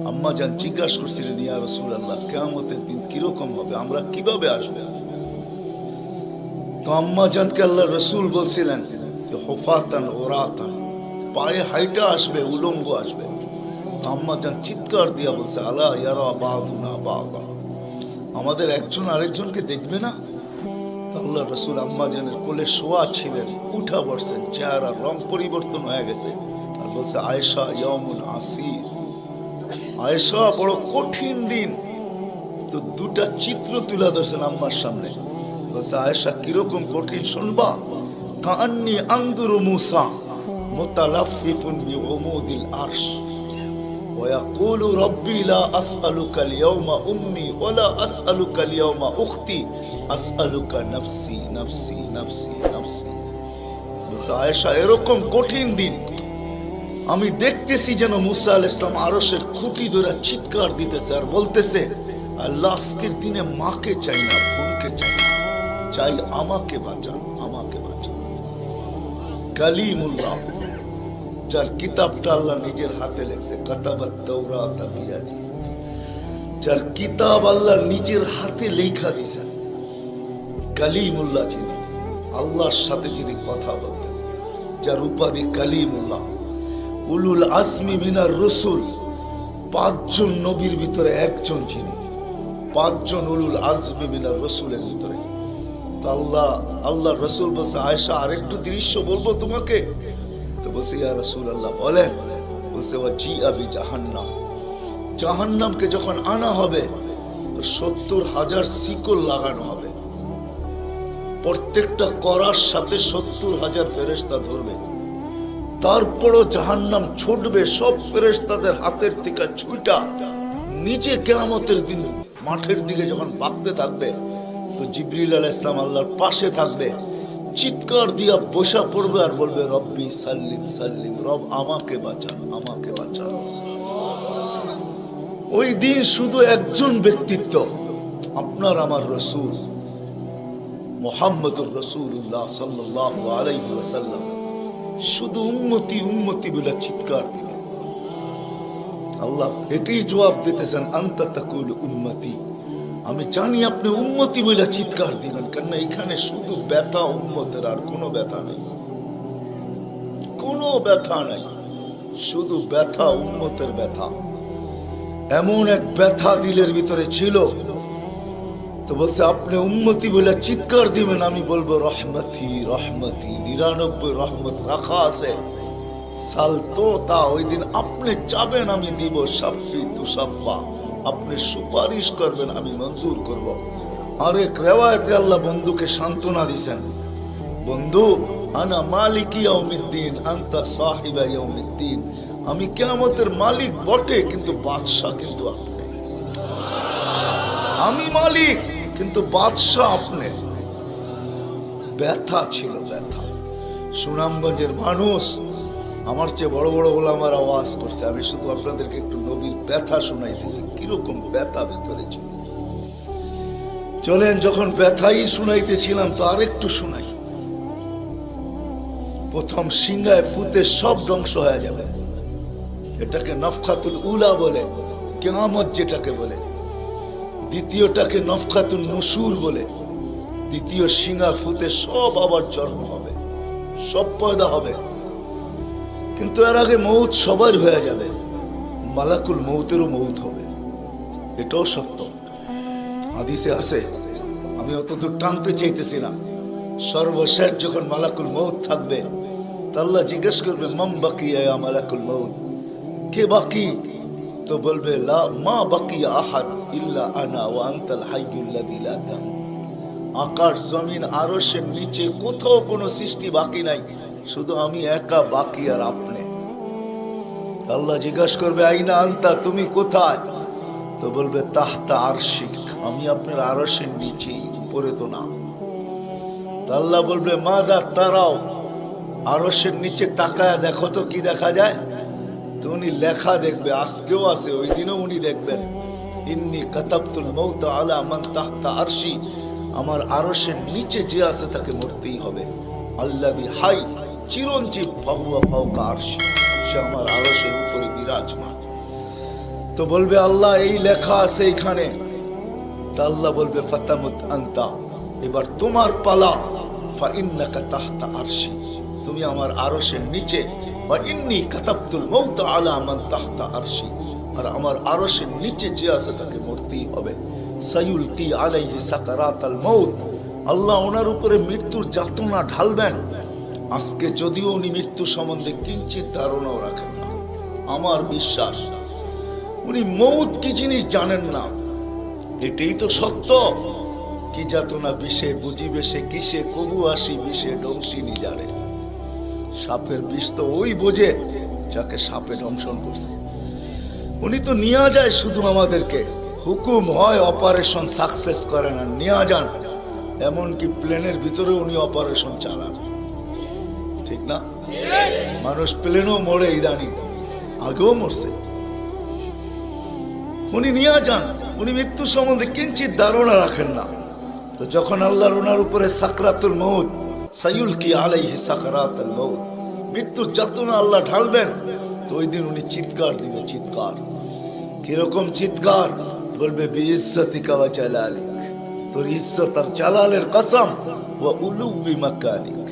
আম্মা জান জিজ্ঞাসা করছিলেন, ইয়া রাসূলুল্লাহ, কিয়ামতের দিন কিরকম হবে, আমরা কিভাবে আসবে? তো আম্মা জানকে আল্লাহ রসুল বলছিলেন যে হুফাতান ওরাতান, পায়ে হাইটা আসবে, উলঙ্গ আসবে। তো আম্মা জান চিৎকার দিয়া বলছে, আলা ইয়ারা বাদুনা বাদা, আমাদের একজন আরেকজনকে দেখবে না? তো আল্লাহ রসুল আম্মা জানের কোলে শোয়া ছিলেন, উঠা বসছেন, চেহারা রং পরিবর্তন হয়ে গেছে, আর বলছে, আয়েশা ইয়াউমুন আসির, আয়েশা বড় কঠিন দিন। তো দুটা চিত্র তুলে ধরছেন আম্মার সামনে, বলছে, আয়েশা কিরকম কঠিন শুনবা? কাআন্নী আনজুরু মূসা মুতালাফফিফুন বিউমুদিল আরশ ওয়া ইয়াকুলু রব্বি লা আসআলুকা আল-ইয়াওমা উম্মি ওয়া লা আসআলুকা আল-ইয়াওমা উখতি আসআলুকা নাফসি নাফসি নাফসি নাফসি। বলছে, আয়েশা এরকম কঠিন দিন আমি দেখতেছি যেন মুসা আলাইহিস সালাম আরশের খুঁটি ধরে চিৎকার দিতেছে আর বলতেছে, আল্লাহ আজকের দিনে মাকে চাই না, বোনকে চাই না, চাই আমাকে বাঁচান, আমাকে বাঁচান। কালিমুল্লাহ, যার কিতাবটা আল্লাহ নিজের হাতে লেখছে, কাতাবাত তাওরাত বিয়াদি, যার কিতাব আল্লাহ নিজের হাতে লেখা দিয়েছেন, কালিমুল্লাহ যিনি, আল্লাহর সাথে যিনি কথা বলতেন, যার উপাধি কালিমুল্লাহ, উলুল আজমি মিনার রসুল, 5 জন নবীর ভিতরে একজন যিনি, 5 জন উলুল আজমি মিনার রসুলের ভিতরে। আল্লাহ রসুল বলছে, আয়েশা আরেকটু দৃশ্য বলবো তোমাকে? তো বলছে, ইয়া রাসূলুল্লাহ বলেন। বলছে, ওয়াজিআ বিজাহান্নাম, জাহান্নামকে যখন আনা হবে 70,000 শিকল লাগানো হবে, প্রত্যেকটা করার সাথে 70,000 ফেরেশতা ধরবে, তারপরও জাহান্নাম ছুটবে সব ফেরেশতাদের হাতের থেকে ছুটা নিচে। কিয়ামতের দিন মাঠের দিকে যখন ভাগতে থাকবে, তো জিবরিল আলাইহিস সালাম আল্লাহর পাশে থাকবে, চিৎকার দিয়া বসা পড়বে আর বলবে, রব্বি সাল্লিম সাল্লিম, রব আমাকে বাঁচান, আমাকে বাঁচান। ওই দিন শুধু একজন ব্যক্তিত্ব, আপনার আমার রসূল মুহাম্মদুর রাসূলুল্লাহ সাল্লাল্লাহু আলাইহি ওয়াসাল্লাম শুধু উম্মতি উম্মতি বলে চিৎকার দিবে। আল্লাহ এটাই জবাব দিতেছেন, আনতা তাকুলু উম্মতি, আমি জানি আপনি উম্মতি বলে চিৎকার দিবেন, কেন এখানে শুধু ব্যথা উম্মতের, আর কোনো ব্যথা নেই, কোনো ব্যথা নাই, শুধু ব্যথা উম্মতের ব্যথা। এমন এক ব্যথা দিলের ভিতরে ছিল, তো বলছে আপনি উম্মতি বলে চিৎকার দিবেন, আমি বলবো রহমতি রহমতি, 99 রহমত রাখা আছে, সালতো তা, ওই দিন আপনি চাবেন আমি দিব, শাফি তুসাফা, আপনি সুপারিশ করবেন আমি মঞ্জুর করব। আরেক রিওয়ায়াতে আল্লাহ বন্ধুকে সান্ত্বনা দিয়েছেন, বন্ধু আনা মালিকি ইয়াউমিদ্দিন আনতা সাহিবা ইয়াউমিদ্দিন, আমি কিয়ামতের মালিক বটে কিন্তু বাদশা কিন্তু আপনি, আমি মালিক কিন্তু বাদশা আপনি। ব্যথা ছিল, ব্যথা। সুনামগঞ্জের মানুষ আমার চেয়ে বড় বড় ওলামার আওয়াজ করছে, আমি শুধু আপনাদেরকে একটু নবীর ব্যথা শুনাইতেছি, কিরকম ব্যথা ভিতরে ছিল। চলেন, যখন ব্যথাই শুনাইতেছিলাম তো আরেকটু শুনাই। প্রথম সিংহায় ফুতে সব ধ্বংস হয়ে যাবে, এটাকে নফখাতুল উলা বলে, কিয়ামত যেটাকে বলে। দ্বিতীয়টাকে নফখাতুন নুশুর বলে, দ্বিতীয় সিংহা ফুতে সব আবার জন্ম হবে, সব পয়দা হবে। কিন্তু এর আগে মৌত সবার হয়ে যাবে, মালাকুল মৌতেরও মৌত হবে, এটাও সত্য, হাদিসে আছে। আমি অতদূর টানতে চাইতেছি না। সর্বশেষ যখন মালাকুল মৌত থাকবে, তা আল্লাহ জিজ্ঞেস করবে, মাম বাকিয়া ইয়া মালাকুল মৌত, কে বাকি? তো বলবে, লা মা বাকিয়া আহাদ ইল্লা আনা ওয়া আনতাল হাইয়ুল লাযী লা তামুত। আকাশ জমিন আরশের নিচে কোথাও কোনো সৃষ্টি বাকি নাই, শুধু আমি একা বাকি আর আপনি। আল্লাহ জিজ্ঞাসা করবে, আইনা আনতা, তুমি কোথায়? তো বলবে, তাহতা আরশিক, আমি আপনার আরশের নিচেই, উপরে তো না। আল্লাহ বলবে, মাদা তারাও, আরশের নিচে তাকায় দেখো তো কি দেখা যায়? তো উনি লেখা দেখবে, আজকেও আছে, ওই দিনও উনি দেখবেন, ইন্নী কাতাবতুল মৌত আলা মান তাহতা আরশি, আমার আরশের নিচে যে আছে তাকে মরতেই হবে। আল্লাযী হাই চিরঞ্জীব ফাহুয়া ফাওকা আরশি, সে আমার আরশের উপরে বিরাজমান। তো বলবে আল্লাহ এই লেখা আছে এখানে, তা আল্লাহ বলবে ফাতামুত আনতা, এবার তোমার পালা। ফাইন্নাকা তাহতা আরশি, তুমি আমার আরশের নিচে। ওয়া ইন্নী কাতাবতুল মাউত আলা মান তাহতা আরশি, আর আমার আরশের নিচে যে আছে তাকে মরতেই হবে। সায়ুলকি আলাইহি সাকারাতাল মাউত, আল্লাহ ওনার উপরে মৃত্যুর যাতনা ঢালবেন। আজকে যদিও উনি মৃত্যু সম্বন্ধে কিঞ্চিত ধারণাও রাখেন না, আমার বিশ্বাস উনি মৌত কি জিনিস জানেন না, এটাই তো সত্য। কি যাতনা বিষে বুঝিবে সে কিসে, কবু আসি বিষে ডংসিনি জানে। সাপের বিষ তো ওই বোঝে যাকে সাপে দংশন করছে। উনি তো নিয়ে যায় শুধু আমাদেরকে, হুকুম হয় অপারেশন সাকসেস করে না, নিয়ে যান। এমনকি প্লেনের ভিতরে উনি অপারেশন চালান, ঠিক না? মানুষ প্লেনও মরে ইদানি, আগেও মরছে। উনি নিয়ে যান, উনি মৃত্যু সম্বন্ধে কিঞ্চিত ধারণা রাখেন না। তো যখন আল্লাহর ওনার উপরে সাকরাতুল মউত, সায়ুলকি আলাইহি সাকরাতুল মউত, মৃত্যুর যাতনা আল্লাহ ঢালবেন, তো ওই দিন উনি চিৎকার দিবে, চিৎকার। কিরকম চিৎকার? বলবে বিইজ্জতিকা ওয়া জালালিক, তোর ইজ্জত আর জালালের কসম, ওয়া উলুবি মাকানিক,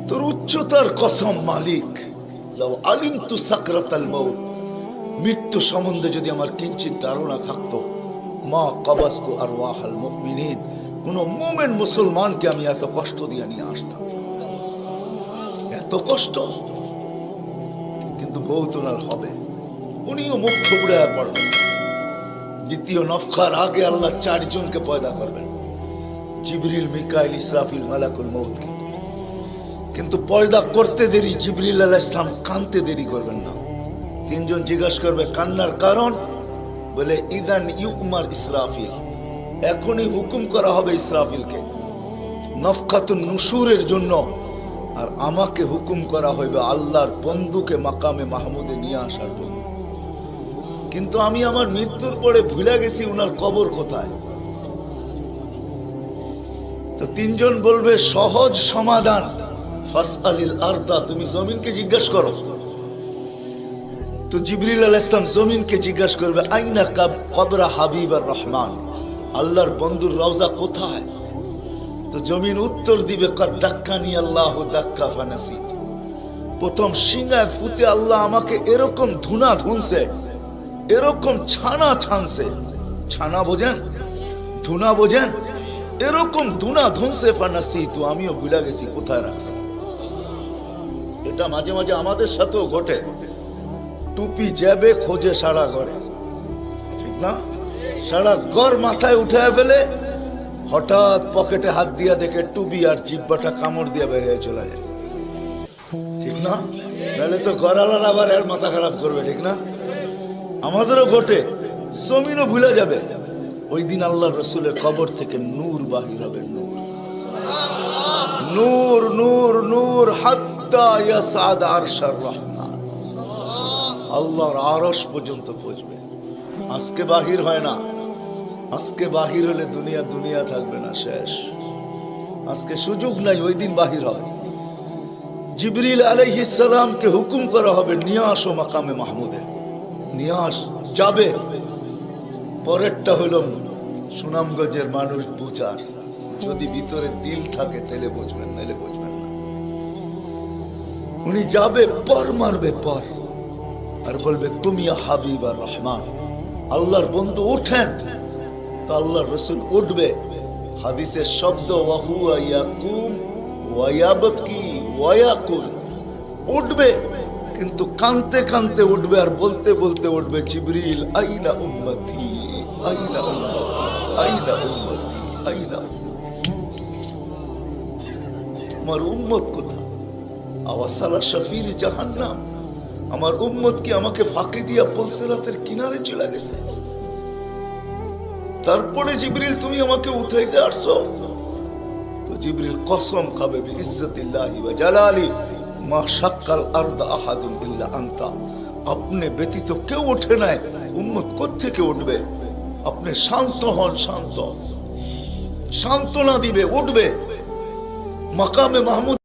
তোর উচ্চতার কসম মালিক। লাউ আলিমতু সাকরাতাল মউত, মৃত্যু সম্বন্ধে যদি আমার কিঞ্চিত ধারণা থাকতো, মা কাবাস্তু আরওয়াহাল মুমিনিন, কোন মুমিন মুসলমানকে আমি এত কষ্ট দিয়ে নিয়ে আসতাম, এত কষ্ট। কিন্তু বহুত ওনার হবে, উনিও মুখ থুবড়ে পড়বেন। দ্বিতীয় নফখার আগে আল্লাহ 4 জনকে পয়দা করবেন, জিবরিল, মিকাইল, ইসরাফিল, মালাকুল মউতকে। কিন্তু পয়দা করতে দেরি, জিবরিল আলাইহিস সালাম কানতে দেরি করবেন না। 3 জন জিজ্ঞাসা করবে কান্নার কারণ, বলে ইদান ইউমার ইসরাফিল, এখনই হুকুম করা হবে ইসরাফিলকে নফখাতুন নুশুরের জন্য, আর আমাকে হুকুম করা হইবে আল্লাহর বন্ধুকে মাকামে মাহমুদে নিয়ে আসার জন্য। কিন্তু আমি আমার মৃত্যুর পরে ভুলে গেছি উনার কবর কোথায়। তো 3 জন বলবে সহজ সমাধান, ফাসআলিল আরদা, তুমি জমিনকে জিজ্ঞাসা করো। তো জিবরিল আলাইহিস সালাম জমিনকে জিজ্ঞাসা করবে আইনা কবরা হাবিবার রহমান, আল্লাহর বন্ধুর রওজা কোথায়? তো জমিন উত্তর দিবে কদ দাক্কানি আল্লাহু দাক্কা ফানাসিত, প্রথম সিংহায় ফুতে আল্লাহ আমাকে এরকম ধুনা ধুনছে, এরকম ছানা ছানছে। ছানা বোঝেন? ধুনা বোঝেন? এরকম ধুনা ধুনছে ফানাসিত, আমিও ভুলে গেছি কোথায় রাখছি। এটা মাঝে মাঝে আমাদের সাথেও ঘটে। টুপি যাবে খোঁজে সারা ঘরে, ঠিক না? সারা ঘর মাথায় উঠে ফেলে, হঠাৎ পকেটে হাত দিয়া দেখে টুপি আর জিব্বাটা কামড় দিয়ে বেরিয়ে চলে যায়, ঠিক না? নাহলে তো ঘরালার আবার এর মাথা খারাপ করবে, ঠিক না? আমাদেরও ঘটে, জমিনও ভুলে যাবে। ওই দিন আল্লাহ রসুলের কবর থেকে নূর বাহির হবে, নূর নূর নূর নূর হাত্তা ইয়াসাদ আরশার রহমান, আল্লাহর আরশ পর্যন্ত পৌঁছবে। আজকে বাহির হয় না, আজকে বাহির হলে দুনিয়া দুনিয়া থাকবে না, শেষ। আজকে সুযোগ নাই, ওই দিন বাহির হবে। জিবরিল আলাইহিস সালামকে হুকুম করা হবে নিয়ে আসো মাকামে মাহমুদে, নিয়ে আস, যাবে। পরেরটা হইল সুনামগঞ্জের মানুষ বুঝার, যদি ভিতরে দিল থাকে তাহলে বুঝবেন, নাহলে বুঝবেন না। উনি যাবে, পর মারবে পর, আর বলবে তুমি হাবিব আর রহমান, আল্লাহর বন্ধু ওঠেন। তো আল্লাহর রসুল উঠবে, হাদিসের শব্দ ওয়াহুয়া ইয়াকুম ওয়া ইয়াবকি ওয়া ইয়াকুল, উঠবে কিন্তু কানতে কানতে উঠবে, আর বলতে বলতে উঠবে জিবরিল আইনা উম্মতি আইনা উম্মতি আইনা উম্মতি আইনা আমার উম্মত কোথায়? আওয়াসালা শাফির জাহান্নাম, আমার উম্মত কি আমাকে ফাঁকি দিয়া পুলসিরাতের কিনারে চলে গেছে? তারপরে জিবরিল তুমি আমাকে উঠাইতে আসছো। তো জিবরিল কসম খাবে বিইজ্জতিল্লাহি ওয়া জালালি মা শাক্কাল আরদা আহাদুন ইল্লা আনতা, আপনি ব্যতীত কেউ ওঠে নাই, উম্মত কোত্থেকে উঠবে? আপনি শান্ত হন, শান্ত, সান্ত্বনা দিবে, উঠবে মাকামে মাহমুদ।